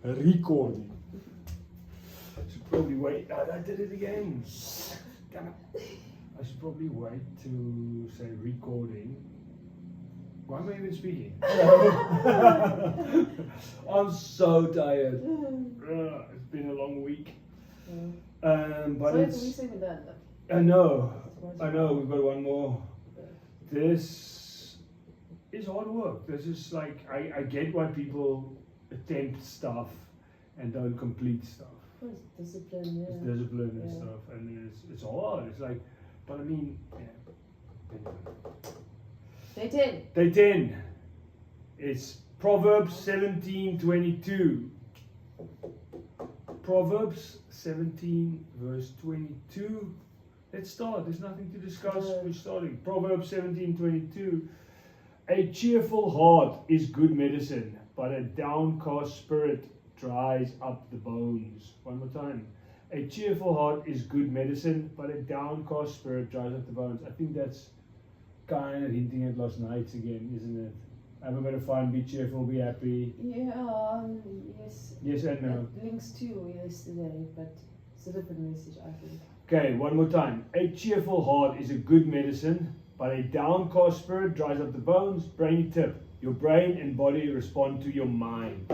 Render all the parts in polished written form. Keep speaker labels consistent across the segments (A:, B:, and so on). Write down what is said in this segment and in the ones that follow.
A: recording. I should probably wait. I did it again. Damn it. I should probably wait to say recording. Why am I even speaking? I'm so tired. It's been a long week. But
B: so
A: it's. I know. We've got one more. This is hard work. This is like I get why people attempt stuff and don't complete stuff.
B: It's discipline, yeah.
A: It's discipline and stuff, and it's hard. It's like, but I mean, yeah. Day 10. It's Proverbs 17:22. Proverbs 17 verse 22. Let's start. There's nothing to discuss. We're starting. Proverbs 17:22. A cheerful heart is good medicine, but a downcast spirit dries up the bones. One more time. A cheerful heart is good medicine, but a downcast spirit dries up the bones. I think that's kind of hinting at last night again, isn't it? I'm going to find be cheerful, be happy.
B: Yeah, yes.
A: Yes and no.
B: It links to yesterday, but it's a different message, I think.
A: Okay, one more time. A cheerful heart is a good medicine, but a downcast spirit dries up the bones. Brainy tip. Your brain and body respond to your mind.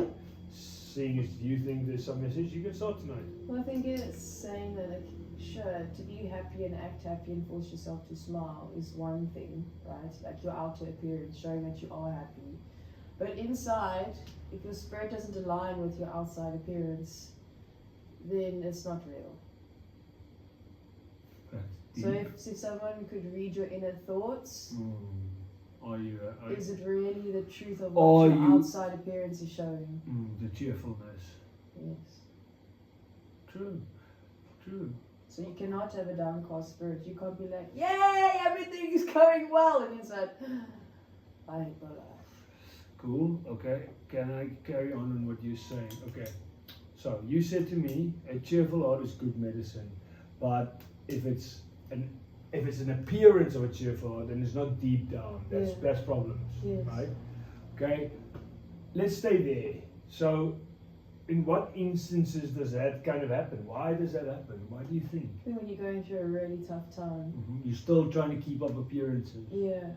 A: Seeing as you think there's some message, you can start tonight.
B: Well, I think it's saying that, like, sure, to be happy and act happy and force yourself to smile is one thing, right? Like your outer appearance, showing that you are happy. But inside, if your spirit doesn't align with your outside appearance, then it's not real. So if someone could read your inner thoughts, is it really the truth of what your outside appearance is showing?
A: The cheerfulness.
B: Yes.
A: True.
B: So you cannot have a downcast spirit. You can't be like, yay, everything is going well, and inside, I hate my life.
A: Cool. Okay. Can I carry on what you're saying? Okay. So you said to me, a cheerful heart is good medicine, but if it's an appearance of a cheerful heart, then it's not deep down. That's problems,
B: yes.
A: Right? Okay. Let's stay there. So, in what instances does that kind of happen? Why does that happen? Why do you think?
B: I think when you're going through a really tough time.
A: You're still trying to keep up appearances.
B: Yeah.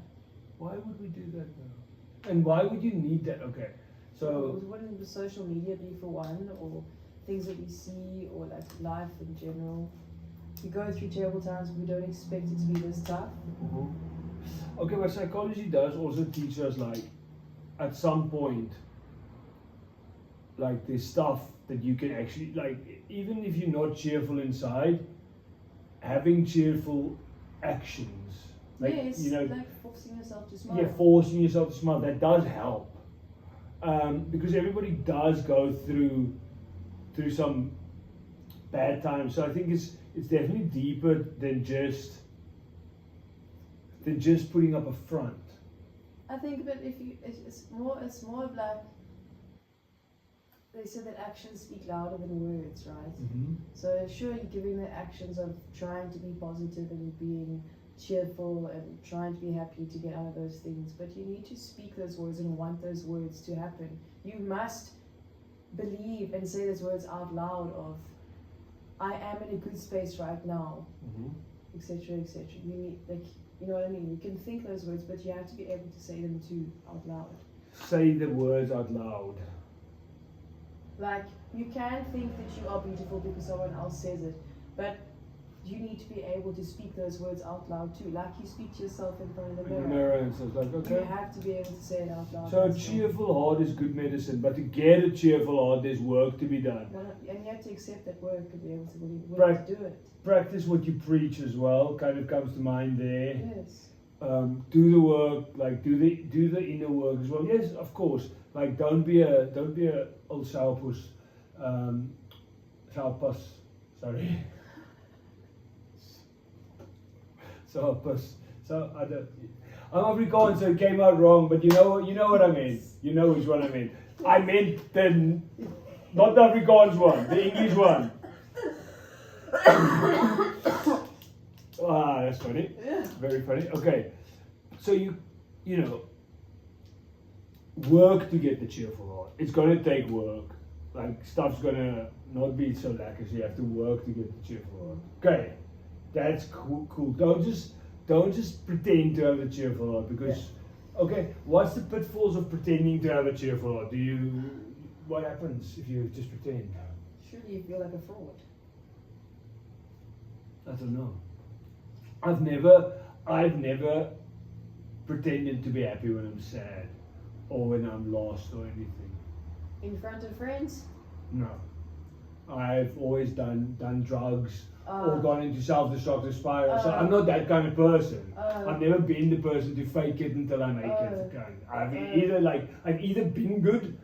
A: Why would we do that though? And why would you need that? Okay. So
B: wouldn't the social media be for one, or things that we see, or like life in general? We go through terrible times, but we don't expect it to be this tough.
A: Okay, but psychology does also teach us, like, at some point, like, there's stuff that you can actually, like, even if you're not cheerful inside, having cheerful actions, like,
B: yes,
A: you know,
B: like forcing yourself to smile.
A: Yeah, forcing yourself to smile, that does help. Because everybody does go through some bad times. So I think it's definitely deeper than just putting up a front.
B: I think, but it's more of like, they say that actions speak louder than words, right? So sure, you're giving the actions of trying to be positive and being cheerful and trying to be happy to get out of those things, but you need to speak those words and want those words to happen. You must believe and say those words out loud of, I am in a good space right now, etc., etc. You need, like, you know what I mean? You can think those words, but you have to be able to say them too out loud.
A: Say the words out loud.
B: Like, you can think that you are beautiful because someone else says it, but you need to be able to speak those words out loud too. Like you speak to yourself in front of the mirror.
A: And so it's like, okay.
B: You have to be able to say it out loud.
A: So a cheerful heart is good medicine, but to get a cheerful heart, there's work to be done.
B: And you have to accept that work and be able to do it.
A: Practice what you preach as well. Kind of comes to mind there.
B: Yes.
A: Do the work, like do the inner work as well. Yes, of course. Like don't be a old sourpuss. Sorry. Sourpuss. So I'm Afrikaans, so it came out wrong. But you know what I mean. You know which one I mean. I meant not the Afrikaans one, the English one. That's funny.
B: Yeah.
A: Very funny. Okay. So you know, work to get the cheerful heart. It's going to take work. like stuff's gonna not be so lacquer, so you have to work to get the cheerful heart. Okay, that's cool. Don't just pretend to have a cheerful heart, because okay, what's the pitfalls of pretending to have a cheerful heart? What happens if you just pretend?
B: Surely you feel like a fraud.
A: I don't know. I've never pretended to be happy when I'm sad or when I'm lost or anything.
B: In front of friends?
A: No. I've always done drugs or gone into self-destructive spiral. So I'm not that kind of person. I've never been the person to fake it until I make it. I've either been good,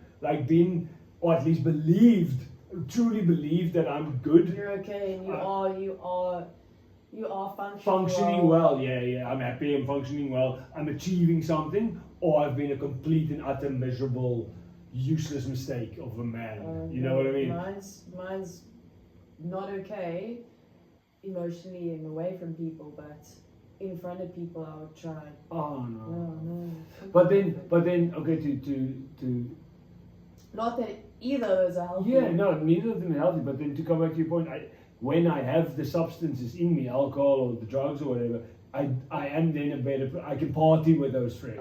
A: or at least truly believed that I'm good.
B: You're okay, and you are
A: functioning well. Yeah. I'm happy. I'm functioning well. I'm achieving something, or I've been a complete and utter miserable, useless mistake of a man. You know what I mean?
B: Mine's not okay emotionally and away from people, but in front of people I would try.
A: Oh no.
B: No.
A: But then okay, to
B: not that either of those are healthy.
A: yeah, no, neither of them are healthy. But then to come back to your point, when I have the substances in me, alcohol or the drugs or whatever, I am then a better. I can party with those friends.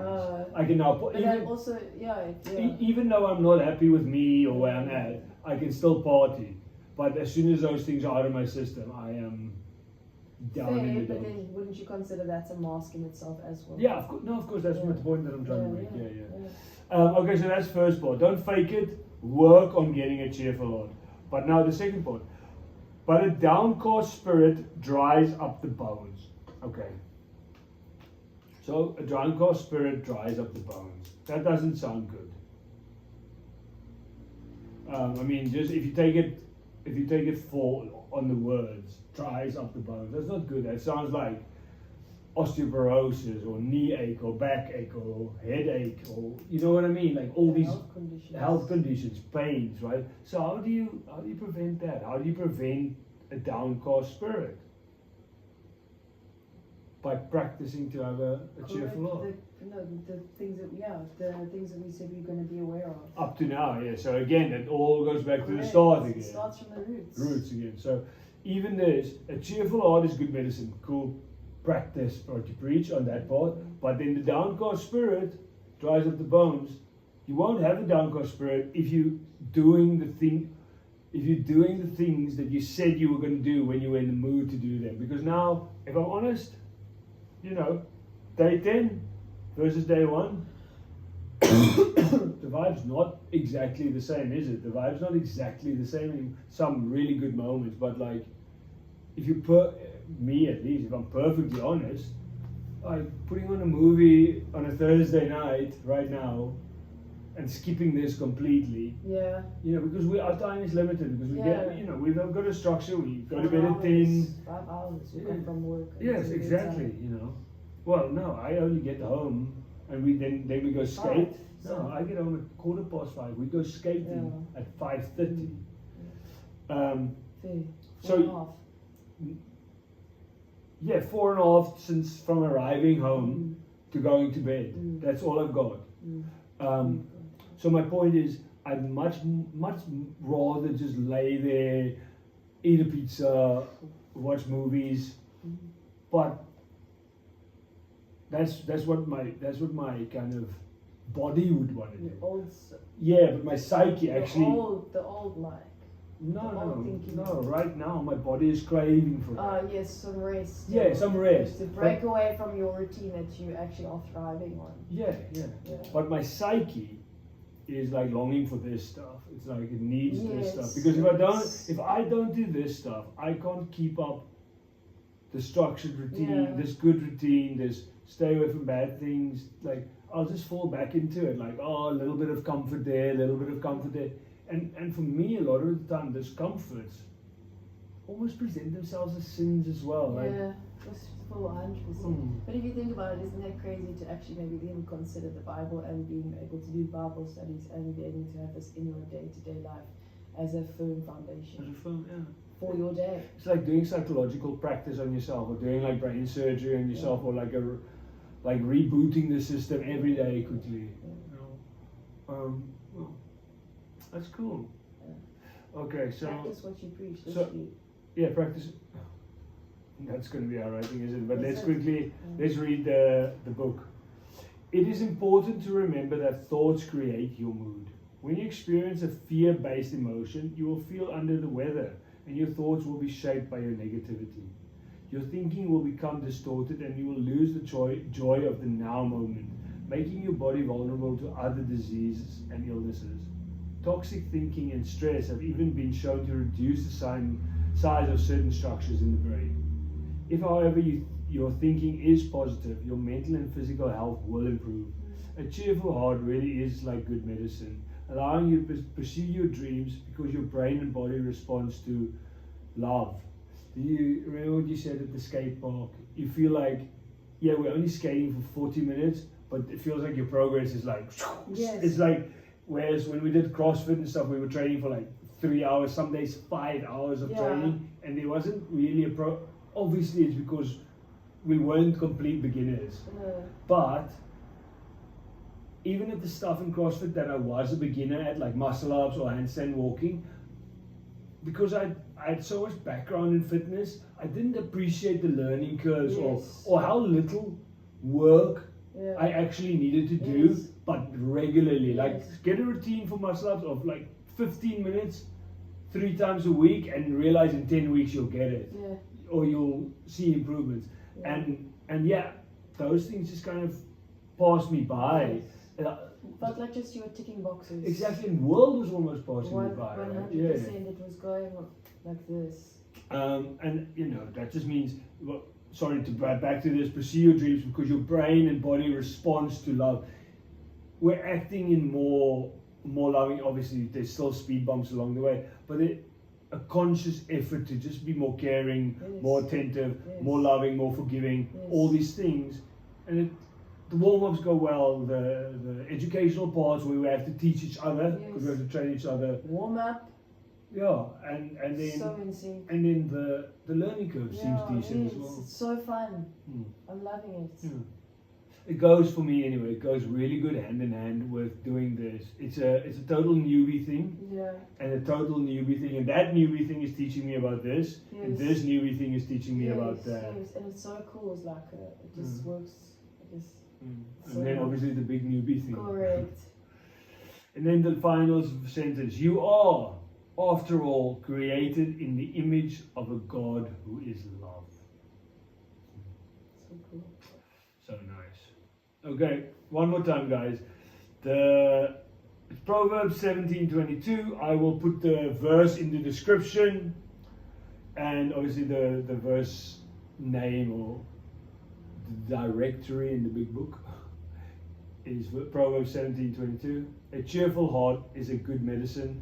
A: I can now.
B: But then also,
A: Even though I'm not happy with me or where I'm at, I can still party. But as soon as those things are out of my system, I am down in the
B: but
A: dumps.
B: then wouldn't you consider that a mask in itself as well?
A: Yeah, of course. No, of course. That's the point that I'm trying to make. Yeah. Okay, so that's first part. Don't fake it. Work on getting a cheerful heart. But now the second part. But a downcast spirit dries up the bones. Okay. So a downcast spirit dries up the bones. That doesn't sound good. I mean, just if you take it for on the words, dries up the bones. That's not good. That sounds like osteoporosis or knee ache or back ache or headache, or you know what I mean, like all these health conditions, pains, right? So how do you prevent that? How do you prevent a downcast spirit? By practicing to have a cheerful heart.
B: The things that we said we're going to be aware of.
A: Up to now, yeah. So again, it all goes back to the start again.
B: It starts from the roots.
A: Roots again. So even this, a cheerful heart is good medicine. Cool. Practice what you preach on that part, but then the downcast spirit dries up the bones. You won't have a downcast spirit if you're doing the things that you said you were going to do when you were in the mood to do them. Because now, if I'm honest, day 10 versus day 1, the vibe's not exactly the same, is it? The vibe's not exactly the same in some really good moments, but like, if you put me, at least, if I'm perfectly honest, like putting on a movie on a Thursday night right now and skipping this completely.
B: Yeah.
A: Because our time is limited, because we've got a structure, we go to bed at 10.
B: 5 hours, you come from work.
A: Yes, exactly, Well, no, I only get home and then we go skate. No, I get home at 5:15. We go skating at 5:30. So 4.5 since from arriving home to going to bed. That's all I've got. So my point is, I'd much rather just lay there, eat a pizza, watch movies, but that's what my kind of body would want to do. But my psyche actually.
B: The old life.
A: No. Right now, my body is craving for that.
B: Yes, some rest.
A: Yeah, some rest.
B: To break away from your routine that you actually are thriving on.
A: Yeah. But my psyche is like longing for this stuff. It's like it needs this stuff, because if I don't do this stuff, I can't keep up the structured routine, this good routine, this stay away from bad things. Like I'll just fall back into it. Like a little bit of comfort there, a little bit of comfort there. And for me, a lot of the time, those comforts almost present themselves as sins as well.
B: Yeah, for 100%. But if you think about it, isn't that crazy to actually maybe even consider the Bible and being able to do Bible studies and being able to have this in your day-to-day life as a firm foundation for your day?
A: It's like doing psychological practice on yourself, or doing like brain surgery on yourself, or like rebooting the system every day quickly. That's cool. Okay, so
B: Practice what you preach.
A: so-
B: Literally.
A: yeah, practice. That's going to be our writing, isn't it? But
B: Is
A: let's
B: it?
A: quickly
B: Mm.
A: let's read the book. It is important to remember that thoughts create your mood. When you experience a fear-based emotion, you will feel under the weather, and your thoughts will be shaped by your negativity. Your thinking will become distorted, and you will lose the joy of the now moment, making your body vulnerable to other diseases and illnesses. Toxic thinking and stress have even been shown to reduce the size of certain structures in the brain. If, however, your thinking is positive, your mental and physical health will improve. A cheerful heart really is like good medicine, allowing you to pursue your dreams because your brain and body responds to love. Do you remember what you said at the skate park? You feel like, yeah, we're only skating for 40 minutes, but it feels like your progress is like,
B: Yes.
A: it's like, whereas when we did CrossFit and stuff, we were training for like 3 hours, some days 5 hours of
B: Yeah.
A: training, and there wasn't really obviously it's because we weren't complete beginners. But even at the stuff in CrossFit that I was a beginner at, like muscle ups or handstand walking, because I had so much background in fitness, I didn't appreciate the learning curves
B: Yes.
A: or how little work
B: Yeah.
A: I actually needed to do,
B: Yes.
A: but regularly. Like
B: Yes.
A: get a routine for muscle ups of like 15 minutes, 3 times a week, and realize in 10 weeks you'll get it,
B: Yeah.
A: or you'll see improvements.
B: Yeah.
A: And yeah, those things just kind of passed me by.
B: Yes. Felt like just you were ticking boxes.
A: Exactly, and the world was almost passing me by. Right?
B: 100%. It was going like this.
A: And you know that just means, well, sorry to back to this, pursue your dreams because your brain and body responds to love. We're acting in more loving. Obviously, there's still speed bumps along the way, but a conscious effort to just be more caring,
B: Yes.
A: more attentive,
B: Yes.
A: more loving, more forgiving.
B: Yes.
A: All these things, and the warm-ups go well. The educational parts where we have to teach each other because we
B: Yes.
A: have to train each other.
B: Warm up.
A: Yeah, and then
B: So in sync.
A: and then the learning curve seems decent
B: yes.
A: as well.
B: It's so fun.
A: Hmm.
B: I'm loving it.
A: Yeah. It goes for me anyway. It goes really good hand in hand with doing this. It's a total newbie thing,
B: Yeah.
A: and a total newbie thing, and that newbie thing is teaching me about this, and
B: Yes.
A: this newbie thing is teaching me
B: Yes,
A: about that.
B: yes. And it's so cool. It's like it just works. It just
A: And
B: So-
A: then obviously the big newbie thing.
B: correct.
A: And then the final sentence: you are, after all, created in the image of a God who is love.
B: So cool.
A: So nice. Okay, one more time, guys. It's Proverbs 17:22. I will put the verse in the description, and obviously the verse name or the directory in the big book is Proverbs 17:22. A cheerful heart is a good medicine,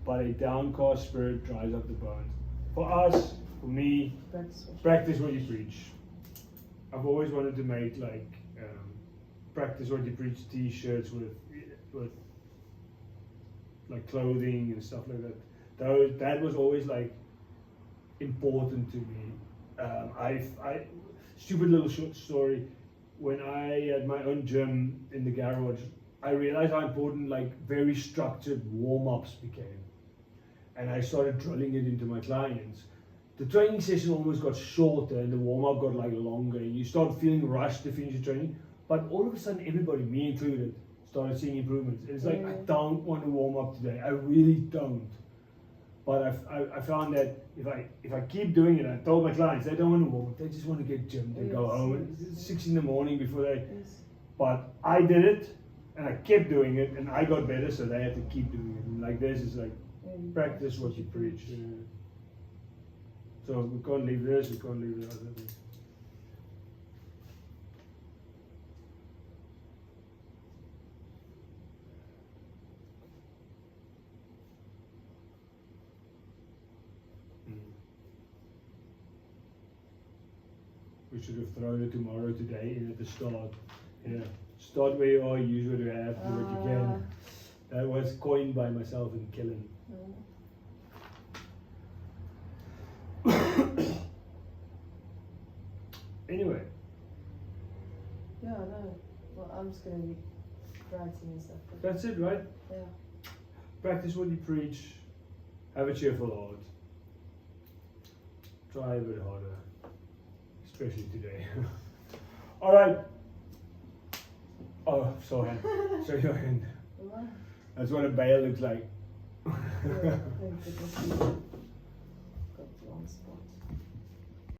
A: but a downcast spirit dries up the bones. For us, for me, practice what you preach. I've always wanted to make like practice what you preach T-shirts with like clothing and stuff like that. That was always like important to me. I stupid little short story. When I had my own gym in the garage, I realized how important like very structured warm-ups became, and I started drilling it into my clients. The training session almost got shorter and the warm-up got like longer, and you start feeling rushed to finish your training. But all of a sudden, everybody, me included, started seeing improvements. It's like, I don't want to warm up today. I really don't. But I found that if I keep doing it, I told my clients, they don't want to warm up. They just want to get gymmed and go home. It's 6 in the morning before they...
B: Yes.
A: But I did it, and I kept doing it, and I got better, so they had to keep doing it. And like this is like, practice what you preach. So we can't leave this, we can't leave the other thing. We should have thrown it tomorrow today in at the start. Yeah. Start where you are, use what you have, do what you can. That was coined by myself and Kellen. Anyway.
B: Yeah, no. Well, I'm just going to be writing and stuff.
A: That's it, right?
B: Yeah.
A: Practice what you preach Have a cheerful heart. Try a bit harder, especially today. All right. Oh, sorry. Show your hand.
B: What?
A: That's what a bale looks like.
B: Yeah, thank goodness.